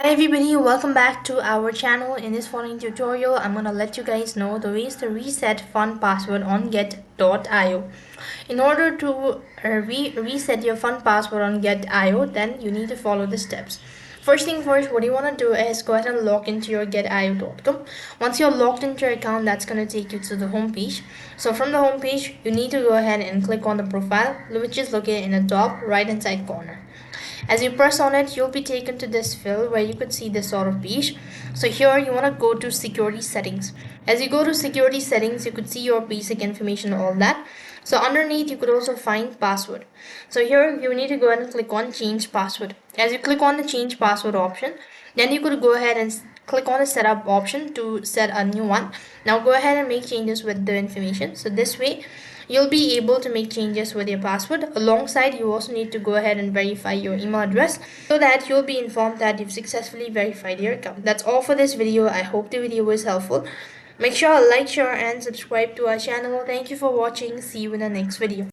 Hi everybody, welcome back to our channel. In this following tutorial, I'm gonna let you guys know the ways to reset fund password on get.io. In order to reset your fund password on get.io, then you need to follow the steps. First thing first, what you want to do is go ahead and log into your getio.com. Once you're logged into your account, that's going to take you to the home page. So from the home page, you need to go ahead and click on the profile, which is located in the top right hand side corner. As you press on it, you'll be taken to this field where you could see this sort of page. So here you want to go to security settings. As you go to security settings, you could see your basic information, all that. So underneath, you could also find password. So here you need to go ahead and click on change password. As you click on the change password option, then you could go ahead and click on the setup option to set a new one. Now go ahead and make changes with the information. So this way you'll be able to make changes with your password. Alongside, you also need to go ahead and verify your email address so that you'll be informed that you've successfully verified your account. That's all for this video. I hope the video was helpful. Make sure to like, share and subscribe to our channel. Thank you for watching. See you in the next video.